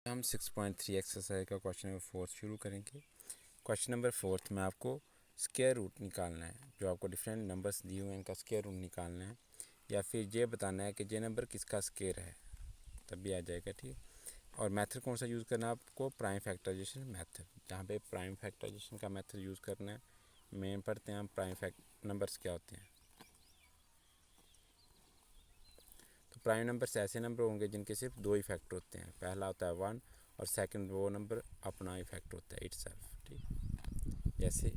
हम 6.3 एक्सरसाइज का question number 4 शुरू करेंगे। क्वेश्चन नंबर 4 में आपको स्क्वायर रूट निकालना है। जो आपको डिफरेंट नंबर्स दिए हुए हैं इनका स्क्वायर रूट निकालना है, या फिर ये बताना है कि ये नंबर किसका स्क्वायर है, तब भी आ जाएगा। ठीक। और मेथड कौन सा यूज़ करना है आपको? Prime factorisation method. जहाँ पे प्राइम फैक्टराइजेशन का मेथड यूज़ करना है। मेन पढ़ते हैं हम प्राइम नंबर्स क्या होते हैं। तो प्राइम नंबर्स ऐसे नंबर होंगे जिनके सिर्फ दो ही फैक्टर होते हैं। पहला होता है 1 और सेकंड वो नंबर अपना ही फैक्टर होता है इटसेल्फ। ठीक। जैसे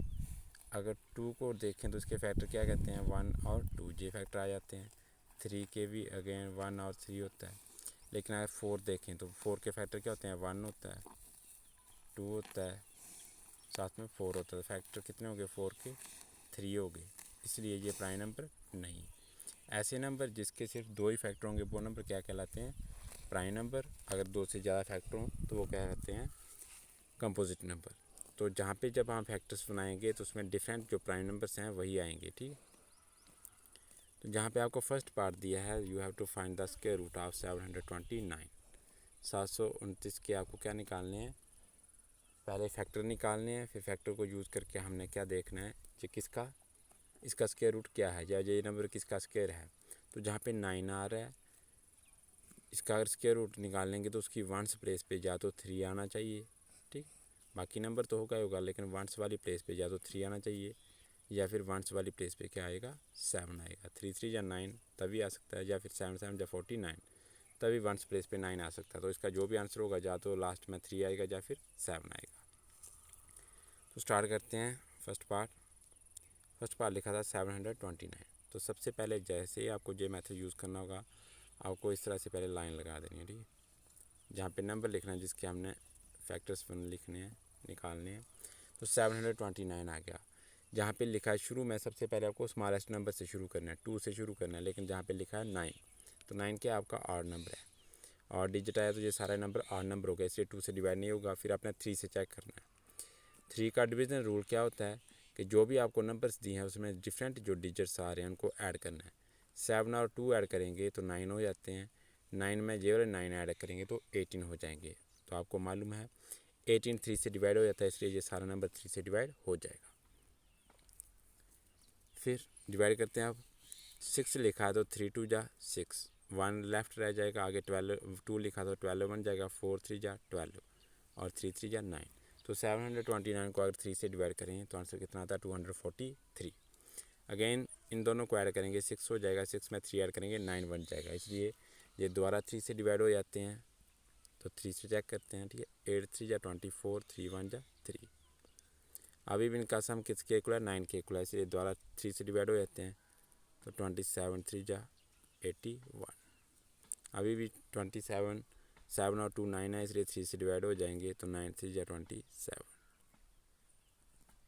अगर 2 को देखें तो उसके फैक्टर क्या कहते हैं? 1 और 2 ये फैक्टर आ जाते हैं। 3 के भी अगेन 1 और 3 होता है। लेकिन अगर 4 देखें तो 4 के फैक्टर क्या होते हैं? 1 होता है, 2 होता है, साथ में 4 होता है। फैक्टर कितने हो गए? 4 के 3 हो गए। इसलिए ये प्राइम नंबर नहीं। ऐसे नंबर जिसके सिर्फ दो ही फैक्टर होंगे वो नंबर क्या कहलाते हैं? Prime number. अगर दो से ज़्यादा फैक्टर हों तो वो क्या कहते हैं? Composite number. तो जहाँ पे जब हम फैक्टर्स बनाएंगे तो उसमें डिफरेंट जो प्राइम नंबर्स हैं वही आएंगे। ठीक। तो जहाँ पे आपको फर्स्ट पार्ट दिया है, you have to find the square root of 729। 729 के आपको क्या निकालने हैं? पहले फैक्टर निकालने हैं, फिर फैक्टर को यूज़ करके हमने क्या देखना है कि किसका इसका स्क्वायर रूट क्या है, या ये नंबर किसका स्क्वायर है। तो जहाँ पे 9 आ रहा है, इसका अगर स्क्वायर रूट निकाल लेंगे तो उसकी वंस प्लेस पे या तो 3 आना चाहिए। ठीक। बाकी नंबर तो होगा ही होगा, लेकिन वंस वाली प्लेस पे या तो 3 आना चाहिए, या फिर वंस वाली प्लेस पे क्या आएगा? 7 आएगा। 3 3 या 9 तभी आ सकता है, या फिर 7 7 या 49 तभी वंस प्लेस पे 9 आ सकता है। तो इसका जो भी आंसर होगा या तो लास्ट में 3 आएगा या फिर 7 आएगा। तो स्टार्ट करते हैं फर्स्ट पार्ट लिखा था 729। तो सबसे पहले जैसे ही आपको ये मेथड यूज़ करना होगा, आपको इस तरह से पहले लाइन लगा देनी है। ठीक है। जहाँ पे नंबर लिखना है जिसके हमने फैक्टर्स लिखने हैं, निकालने हैं। तो 729 आ गया। जहाँ पे लिखा है शुरू में, सबसे पहले आपको स्मॉलेस्ट नंबर से शुरू करना है, 2 से शुरू करना है। लेकिन जहाँ पे लिखा है 9, तो 9 क्या आपका ऑड नंबर है, और डिजिट आया तो ये सारा नंबर ऑड नंबर हो गया, इसलिए 2 से डिवाइड नहीं होगा। फिर आपने 3 से चेक करना है। 3 का डिवीजन रूल क्या होता है कि जो भी आपको नंबर्स दिए हैं उसमें डिफरेंट जो डिजिट्स आ रहे हैं उनको ऐड करना है। 7 और 2 ऐड करेंगे तो 9 हो जाते हैं। 9 में ये वाले 9 ऐड करेंगे तो 18 हो जाएंगे। तो आपको मालूम है 18 3 से डिवाइड हो जाता है, इसलिए ये सारा नंबर 3 से डिवाइड हो जाएगा। फिर डिवाइड करते हैं। आप 6 लिखा है तो 3 2 जा 6, 1 लेफ्ट रह जाएगा। आगे 12 2 लिखा तो 12 बन जाएगा, 4 3 जा 12 और 3 3 जा 9। तो 729 को अगर 3 से डिवाइड करें तो आंसर कितना आता है? 243। अगेन इन दोनों को ऐड करेंगे, 6 हो जाएगा, 6 में 3 ऐड करेंगे 9 बन जाएगा। इसलिए ये दोबारा 3 से डिवाइड हो जाते हैं। तो 3 से चेक करते हैं। ठीक है। 8 3 जा 24, 3 1 जा 3। अभी भी इनका सम किसके इक्वल है? 9 के इक्वल है, इसलिए दोबारा 3 से डिवाइड हो जाते हैं। तो 27 3 जा 81। अभी भी 27, 7 और 2 9 है, इसलिए 3 से डिवाइड हो जाएंगे। तो 9 3 जा 27,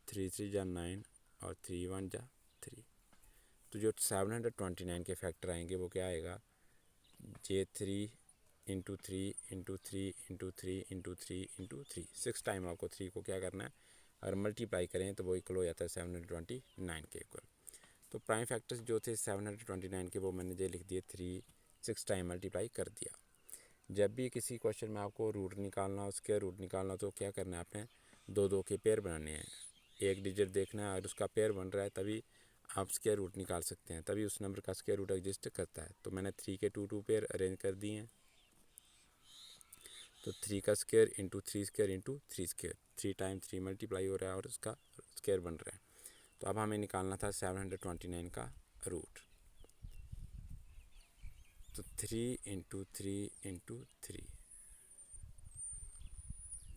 3 3 जा 9 और 3 1 जा 3। तो जो 729 के फैक्टर आएंगे वो क्या आएगा? जे 3 into 3 into 3 into 3 into 3 into 3। 6 time आपको 3 को क्या करना है? अगर मल्टीप्लाई करें तो वो इक्वल हो जाता है 729 के इक्वल। तो प्राइम फैक्टर्स जो थे 729 के, वो मैंने ये लिख दिए 3 6 टाइम मल्टीप्लाई कर दिया। जब भी किसी क्वेश्चन में आपको रूट निकालना हो, स्क्वायर रूट निकालना हो, तो क्या करना है? आपने 2 2 के पेयर बनाने हैं। एक डिजिट देखना है और उसका पेयर बन रहा है तभी आप स्क्वायर रूट निकाल सकते हैं, तभी उस नंबर का स्क्वायर रूट एग्जिस्ट करता है। तो मैंने 3 के 2 2 पेयर अरेंज कर दिए हैं। तो 3 का square into 3 square into 3 square, 3 time 3 multiply हो रहा है और उसका स्क्वायर बन रहा है। तो अब हमें निकालना था 729 का रूट। तो 3 इंटू 3 इंटू 3।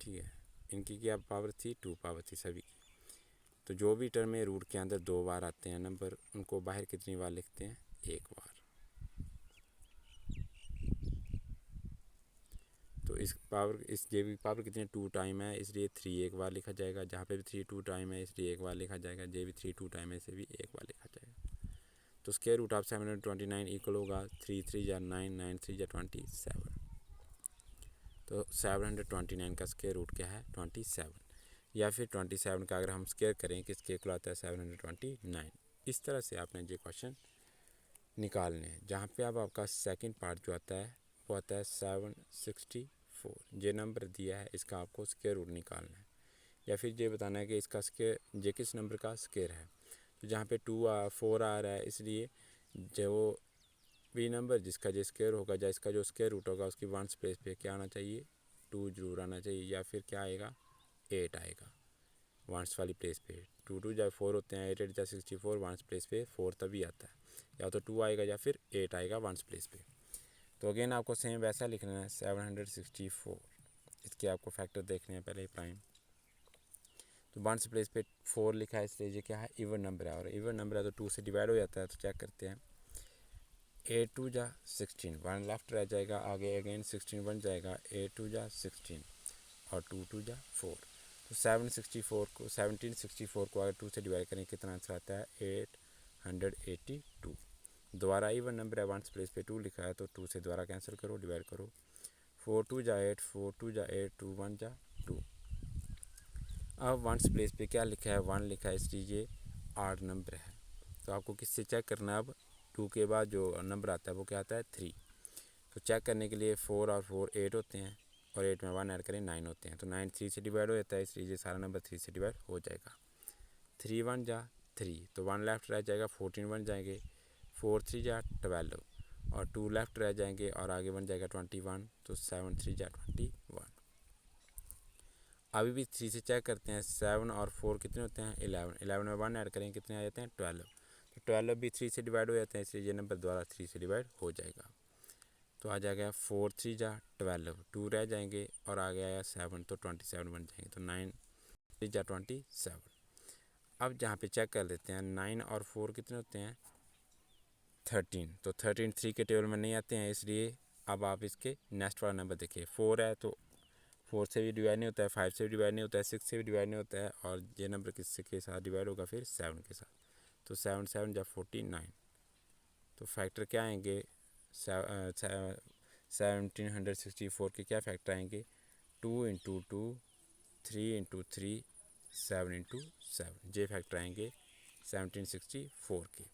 ठीक है। इनकी क्या पावर थी? 2 पावर थी सभी की। तो जो भी टर्म में रूट के अंदर 2 बार आते हैं नंबर, उनको बाहर कितनी बार लिखते हैं? 1 बार। तो इस ये भी पावर कितनी 2 टाइम है, इसलिए 3 एक बार लिखा जाएगा। जहाँ पे भी 3 2 टाइम है इसलिए 1 बार लिखा जाएगा। ये भी 3 2 टाइम है, इसे भी 1 बार लिखा जाएगा। तो स्क्वायर रूट ऑफ 729 इक्वल होगा 3 3 या 9 9 3 या 27। तो 729 का स्क्वायर रूट क्या है? 27। या फिर 27 का अगर हम स्क्वायर करें किसके इक्वल आता है? 729। इस तरह से आपने ये क्वेश्चन निकालने हैं। जहाँ पे अब आपका सेकंड पार्ट जो आता है वो आता है 765। 4 ये नंबर दिया है, इसका आपको स्क्वायर रूट निकालना है, या फिर ये बताना है कि इसका स्क्वायर ये किस नंबर का स्क्वायर है। तो जहाँ पे 4 आ रहा है, इसलिए जो भी नंबर जिसका जो स्क्वायर होगा या इसका जो स्क्वायर रूट होगा उसकी वंस प्लेस पे क्या आना चाहिए, 2 जरूर आना चाहिए, या फिर क्या आएगा 8 आएगा वंस वाली प्लेस पे। 2 2 या 4 होते हैं, 8 8 या 64, वंस प्लेस पे 4 तभी आता है, या तो 2 आएगा या फिर 8 आएगा वंस प्लेस पे। तो अगेन आपको सेम वैसा लिखना है 764, इसके आपको फैक्टर देखने हैं पहले प्राइम। तो वंस प्लेस पे 4 लिखा है, इसलिए ये क्या है इवन नंबर है, और इवन नंबर है तो 2 से डिवाइड हो जाता है। तो चेक करते हैं 8 2 जा 16, 1 लेफ्ट रह जाएगा, आगे अगेन 16 बन जाएगा, 8 2 जा 16 और 2 2 जा 4। तो 1764 को अगर 2 से डिवाइड करें कितना आंसर आता है 882। दोबारा इवन नंबर है, वंस प्लेस पे 2 लिखा है तो 2 से दोबारा कैंसिल करो, डिवाइड करो, 4 2 जा 8, 4 2 जा 8, 2 1 जा 2। अब वंस प्लेस पे क्या लिखा है 1 लिखा है, इसलिए ये आड नंबर है। तो आपको किससे चेक करना है, अब 2 के बाद जो नंबर आता है वो क्या आता है 3। तो चेक करने के लिए 4 और 4 8 होते हैं, और 8 में 1 ऐड करें 9 होते हैं। तो 9 3 से डिवाइड हो जाता है, इसलिए ये सारा नंबर 3 से डिवाइड हो जाएगा। 3 1 जा 3, तो 1 लेफ्ट रह जाएगा, 14 बन जाएंगे, 4 3 जा 12 और 2 लेफ्ट रह जाएंगे और आगे बन जाएगा 21, तो 7 3 जा 21। अभी भी 3 से चेक करते हैं, 7 और 4 कितने होते हैं 11, 11 में 1 ऐड करें कितने आ जाते हैं 12, तो 12 भी 3 से डिवाइड हो जाते हैं, इसलिए ये नंबर द्वारा 3 से डिवाइड हो जाएगा। तो आ जाएगा 4 3 जा 12, 2 रह जाएंगे और आगे आया 7, तो 27 बन जाएंगे, तो 9 3 जा 27। अब जहाँ पे चेक कर लेते हैं 9 और 4 कितने होते हैं 13, तो 13 3 के टेबल में नहीं आते हैं, इसलिए अब आप इसके नेक्स्ट वाला नंबर देखिए, 4 है तो 4 से भी डिवाइड नहीं होता है, 5 से भी डिवाइड नहीं होता है, 6 से भी डिवाइड नहीं होता है, और ये नंबर किससे के साथ डिवाइड होगा फिर 7 के साथ। तो 7 7 जा 49, तो फैक्टर क्या आएंगे 1764 के क्या फैक्टर आएंगे 2 इंटू 2, 3 इंटू 3, 7 इंटू 7, ये फैक्टर आएंगे 1764 के।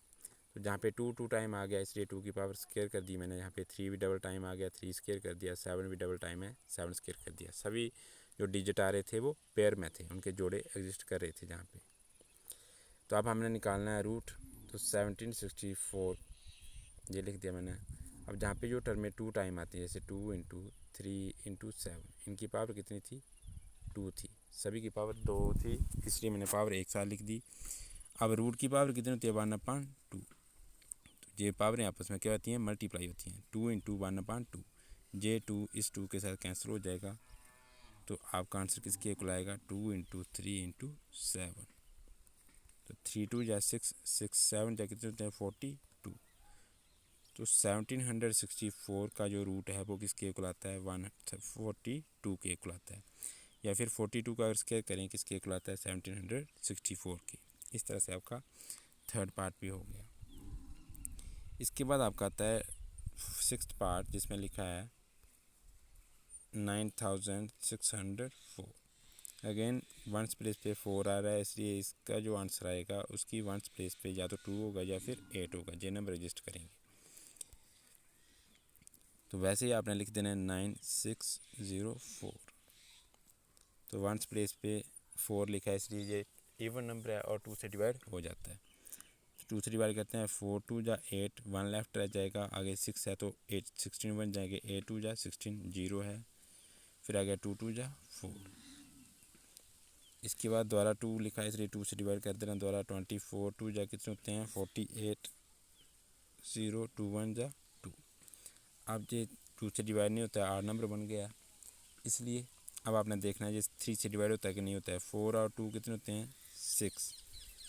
तो जहाँ पे 2 2 टाइम आ गया, इसलिए 2 की पावर स्क्वायर कर दी मैंने, यहाँ पे 3 भी डबल टाइम आ गया, 3 स्क्वायर कर दिया, 7 भी डबल टाइम है, 7 स्क्वायर कर दिया। सभी जो डिजिट आ रहे थे वो पेयर में थे, उनके जोड़े एग्जिस्ट कर रहे थे जहाँ पे। तो अब हमने निकालना है रूट, तो 1764 ये लिख दिया मैंने। अब जहाँ पे जो टर्म में 2 टाइम आती है, जैसे 2 इंटू 3 इंटू 7, इनकी पावर कितनी थी 2 थी, सभी की पावर 2 थी, इसलिए मैंने पावर एक साथ लिख दी। अब रूट की पावर कितनी होती है 1/2, ये पावरें आपस में क्या होती हैं मल्टीप्लाई होती हैं, 2 इंटू 1/2, जे 2 इस 2 के साथ कैंसिल हो जाएगा, तो आपका आंसर किसके इक्वल आएगा 2 इंटू 3 इंटू 7, तो 3 2 या 6, 6 7 या कितने होते हैं 42। तो 1764 का जो रूट है वो किसके इक्वल आता है 142 के इक्वल आता है, या फिर 42 का अगर स्क्वायर करें किसके इक्वल आता है 1764 के। इस तरह से आपका थर्ड पार्ट भी हो गया। इसके बाद आपका आता है सिक्स्थ पार्ट, जिसमें लिखा है 9604। अगेन वंस प्लेस पे 4 आ रहा है, इसलिए इसका जो आंसर आएगा उसकी वंस प्लेस पे या तो 2 होगा या फिर 8 होगा, ये नंबर रजिस्ट करेंगे। तो वैसे ही आपने लिख देना है 9604, तो वंस प्लेस पे 4 लिखा है, इसलिए ये इवन नंबर है और 2 से डिवाइड हो जाता है। 2 से डिवाइड करते हैं, 4 2 जा 8, 1 लेफ्ट रह जाएगा, आगे 6 है तो 8 16 बन जाएंगे, 8 2 जा 16, 0 है, फिर आगे 2 2 जा 4। इसके बाद दोबारा 2 लिखा है, इसलिए 2 से डिवाइड कर देना, दोबारा 24 2 जा कितने होते हैं 48, 0 2 1 जा 2। अब ये 2 से डिवाइड नहीं होता है, 8 नंबर बन गया, इसलिए अब आपने देखना है ये 3 से डिवाइड होता है कि नहीं होता है। 4 और 2 कितने होते हैं 6,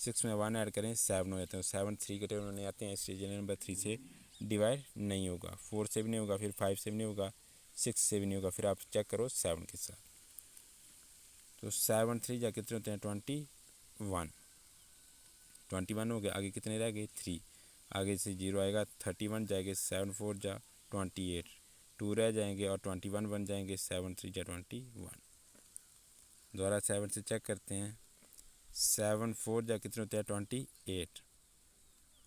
6 में 1 ऐड करें 7 हो जाते हैं, 7 3 के टेबल में नहीं आते हैं, इसलिए नंबर 3 से डिवाइड नहीं होगा, 4 से भी नहीं होगा, फिर 5 से भी नहीं होगा, 6 से भी नहीं होगा, फिर आप चेक करो 7 के साथ। तो 7 3 जा कितने होते हैं 21 हो गए, आगे कितने रह गए 3, आगे से 0 आएगा, 31 जाएंगे, 7 4 जा 28, 2 रह जाएंगे और 21 बन जाएंगे, 7 3 जा 21। दोबारा 7 से चेक करते हैं, 7 4 जा कितने होते हैं 28,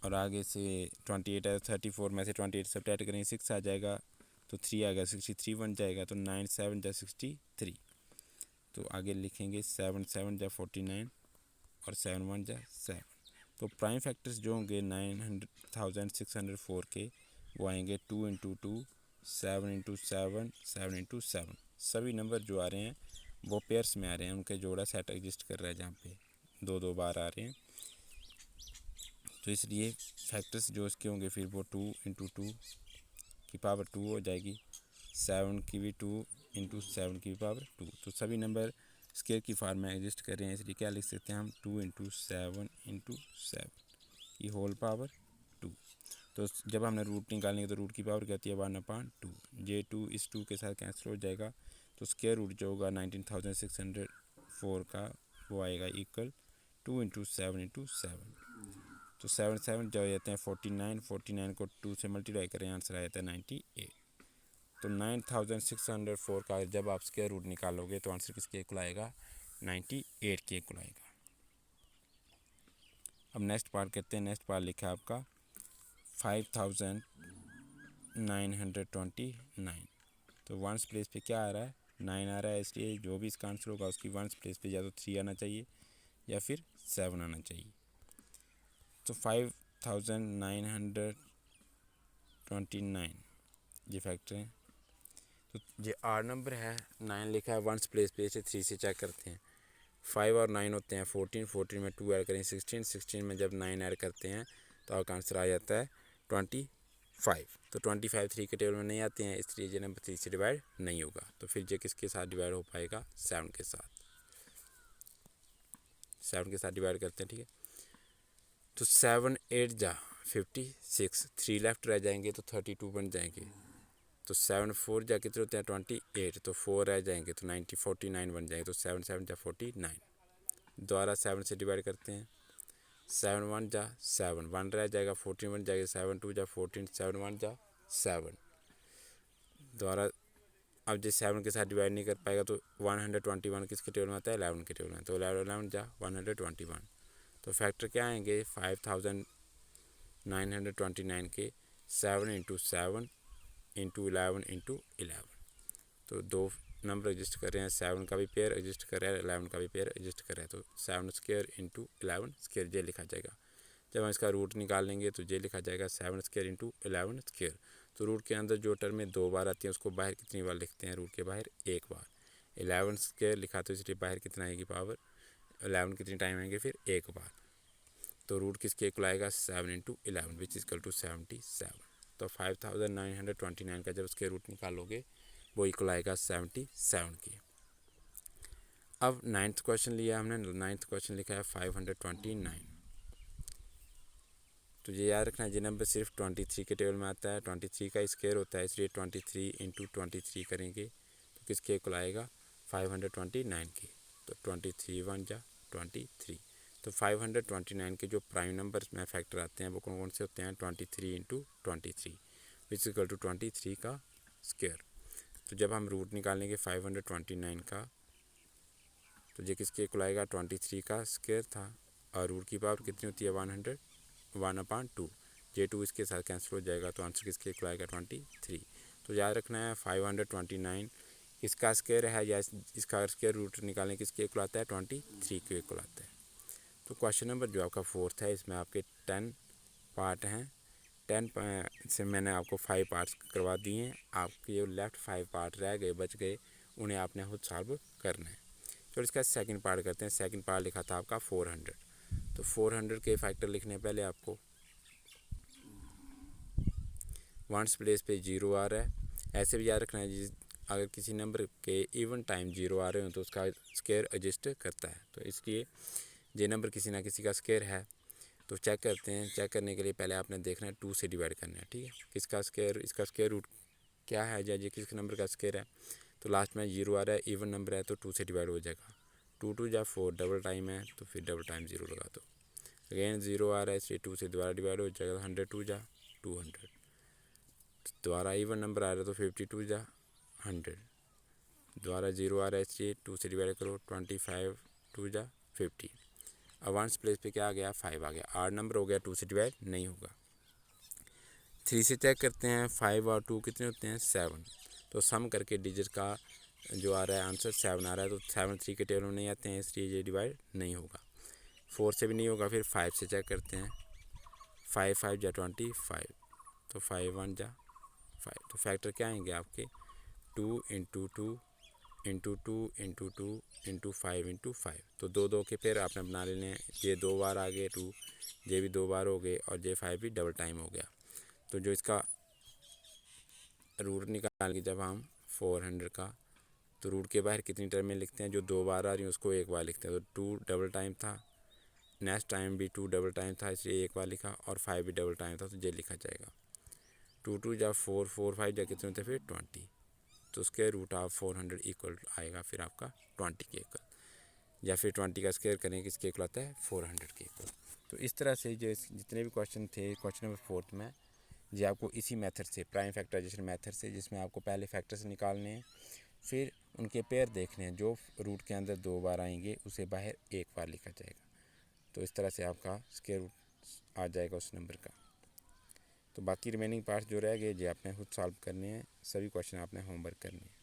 और आगे से 28 है, 34 में से 28 सब्ट्रैक्ट करेंगे 6 आ जाएगा, तो 3 आ गया, 63 बन जाएगा। तो 9 7 जा 63। तो आगे लिखेंगे 7 7 जा 49 और 7 1 जा 7। तो प्राइम फैक्टर्स जो होंगे 9604 के वो आएंगे 2 इंटू 2, 7 इंटू 7, 7 इंटू 7। सभी नंबर जो आ रहे हैं वो पेयर्स में आ रहे हैं, उनके जोड़ा सेट एग्जिस्ट कर रहा है जहाँ पे 2 2 बार आ रहे हैं। तो इसलिए फैक्टर्स जो इसके होंगे फिर वो 2 इंटू 2 की पावर 2 हो जाएगी, 7 की भी 2 इंटू 7 की भी पावर 2। तो सभी नंबर स्केयर की फॉर्म में एग्जिस्ट कर रहे हैं, इसलिए क्या लिख सकते हैं हम 2 इंटू 7 इंटू 7 की होल पावर 2। तो जब हमने रूट निकालेंगे तो रूट की पावर क्या होती है 1/2। ये 2 इस 2 के साथ कैंसिल हो जाएगा। तो स्केयर रूट जो होगा 19604 का वो आएगा इक्वल 2 इंटू 7 इंटू 7। तो 7 7 जो हो जाते हैं 49, 49 को 2 से मल्टीप्लाई करें आंसर आ जाता है 98। तो 9604 का जब आप स्क्वायर रूट निकालोगे तो आंसर किसके इक्वल आएगा 98 के इक्वल आएगा। अब नेक्स्ट पार्ट करते हैं। नेक्स्ट पार्ट लिखा है आपका 5929। तो वंस प्लेस पे क्या आ रहा है 9 आ रहा है, इसलिए जो भी इसका आंसर होगा उसकी वंस प्लेस पे या तो 3 आना चाहिए या फिर 7 आना चाहिए। तो 5929 ये फैक्टर है। तो ये आर नंबर है, 9 लिखा है वंस प्लेस पे, इसे 3 से चेक करते हैं। 5 और 9 होते हैं 14, 14 में 2 ऐड करें 16, 16 में जब 9 ऐड करते हैं तो आपका आंसर आ जाता है 25। तो 25 3 के टेबल में नहीं आते हैं, इसलिए ये नंबर 3 से डिवाइड नहीं होगा। तो फिर ये किसके साथ डिवाइड हो पाएगा 7 के साथ। 7 के साथ डिवाइड करते हैं, ठीक है। तो 7 8 जा 56, 3 लेफ्ट रह जाएंगे तो 32 बन जाएंगे। तो 7 4 जा कितने होते हैं 28, तो 4 रह जाएंगे तो 49 बन जाएंगे। तो 7 7 जा 49, दोबारा 7 से डिवाइड करते हैं। 7 1 जा 7, 1 रह जाएगा 14 बन जाएगा। 7 2 जा 14, 7 1 जा 7, दोबारा अब जो 7 के साथ डिवाइड नहीं कर पाएगा तो 121 किसके टेबल में आता है 11 के टेबल में। तो 11 जा 121। तो फैक्टर क्या आएंगे 5929 के 7 इंटू 7 इंटू 11 इंटू 11। तो दो नंबर एग्जिस्ट कर रहे हैं, 7 का भी पेयर एग्जिस्ट कर रहा है, 11 का भी पेयर एग्जिस्ट कर रहा है। तो 7 स्क्वायर इंटू 11 स्क्वायर ये लिखा जाएगा। जब हम इसका रूट निकालेंगे तो ये लिखा जाएगा 7 स्क्वायर इंटू 11 स्क्वायर। तो रूट के अंदर जो टर्में 2 बार आती हैं उसको बाहर कितनी बार लिखते हैं, रूट के बाहर 1 बार। 11 स्क्वायर लिखा तो इसलिए बाहर कितना आएगी पावर 11 कितनी टाइम आएंगे फिर 1 बार। तो रूट किसके इक्वल आएगा 7 into 11 which is equal to 77। तो 5929 का जब उसके रूट निकालोगे वो इक्वल आएगा 77 की। अब 9th क्वेश्चन लिया हमने। 9th क्वेश्चन लिखा है 529। तो ये याद रखना है ये नंबर सिर्फ 23 के टेबल में आता है। 23 का स्क्वायर होता है, इसलिए 23 इंटू 23 करेंगे तो किसके इक्वल आएगा 529 के। तो 23 1 जा 23। तो 529 के जो प्राइम नंबर्स में फैक्टर आते हैं वो कौन कौन से होते हैं 23 इंटू 23 विच इक्वल टू 23 का स्क्वायर। तो जब हम रूट निकालेंगे 529 का तो ये किसके इक्वल आएगा 23 का स्क्वायर था, और रूट की पावर कितनी होती है 1/2। जे 2 इसके साथ कैंसिल हो जाएगा तो आंसर किसके इक्वल आएगा 23। तो याद रखना है 529 इसका स्क्वायर है या इसका स्क्वायर रूट निकालने किसके इक्वल आता है 23 के इक्वल आता है। तो क्वेश्चन नंबर जो आपका 4th है इसमें आपके 10 पार्ट हैं। 10 से मैंने आपको 5 पार्ट्स करवा दिए हैं। आपके जो लेफ्ट 5 पार्ट रह गए बच गए उन्हें आपने खुद सॉल्व करना है। तो इसका सेकंड पार्ट करते हैं। सेकंड पार्ट लिखा था आपका 400। तो 400 के फैक्टर लिखने पहले आपको वंस प्लेस पे 0 आ रहा है, ऐसे भी याद रखना है अगर किसी नंबर के इवन टाइम 0 आ रहे हो तो उसका स्क्वायर एग्जिस्ट करता है। तो इसलिए ये नंबर किसी ना किसी का स्क्वायर है। तो चेक करते हैं। चेक करने के लिए पहले आपने देखना है 2 से डिवाइड करना है, ठीक है। किसका स्क्वायर, इसका स्क्वायर रूट क्या है या ये किस नंबर का स्क्वायर है। तो लास्ट में 0 आ रहा है, इवन नंबर है तो 2 से डिवाइड हो जाएगा। 2 2 जा 4 डबल टाइम है तो फिर डबल टाइम 0 लगा दो। अगेन 0 आ रहा है इसलिए 2 से दोबारा डिवाइड हो जाएगा। 102 जा 200, दोबारा इवन नंबर आ रहा है तो 52 जा 100, दोबारा 0 आ रहा है इसलिए 2 से डिवाइड करो। 25 2 जा 50। अब वंस प्लेस पे क्या आ गया 5 आ गया। आर नंबर हो गया 2 से डिवाइड नहीं होगा। 3 से चेक करते हैं, 5 और 2 कितने होते हैं 7। तो सम करके डिजिट का जो आ रहा है आंसर 7 आ रहा है, तो 7 3 के टेबल में नहीं आते हैं, इसलिए ये डिवाइड नहीं होगा। 4 से भी नहीं होगा। फिर 5 से चेक करते हैं, 5 5 जा 25, तो 5 1 जा 5। तो फैक्टर क्या आएंगे आपके 2 into 2 into 2 into 2 into 5 into 5। तो 2 2 के पेयर आपने बना लेने हैं। ये 2 बार आ गए 2, ये भी 2 बार हो गए, और ये 5 भी डबल टाइम हो गया। तो जो इसका रूट निकालेंगे जब हम 400 का, तो रूट के बाहर कितनी टर्में लिखते हैं, जो 2 बार आ रही हैं उसको एक बार लिखते हैं। तो 2 डबल टाइम था, नेक्स्ट टाइम भी 2 डबल टाइम था, इसलिए एक बार लिखा, और 5 भी डबल टाइम था, तो ये लिखा जाएगा। 2 2 जा 4 4 5 जा कितने होते हैं फिर 20। तो उसके रूट ऑफ 400 इक्वल आएगा फिर आपका 20 के इक्वल, या फिर 20 का स्क्वायर करेंगे किसके इक्वल आता है 400 के इक्वल। तो इस तरह से जो जितने भी क्वेश्चन थे क्वेश्चन नंबर 4 में, ये आपको इसी मेथड से, प्राइम फैक्टराइजेशन मेथड से, जिसमें आपको पहले फैक्टर्स निकालने हैं, फिर उनके पेयर देखने हैं, जो रूट के अंदर 2 बार आएंगे उसे बाहर एक बार लिखा जाएगा। तो इस तरह से आपका स्क्वायर रूट आ जाएगा उस नंबर का। तो बाकी रिमेनिंग पार्ट्स जो रह गए, ये आपने खुद सॉल्व करने हैं। सभी क्वेश्चन आपने होमवर्क करने हैं।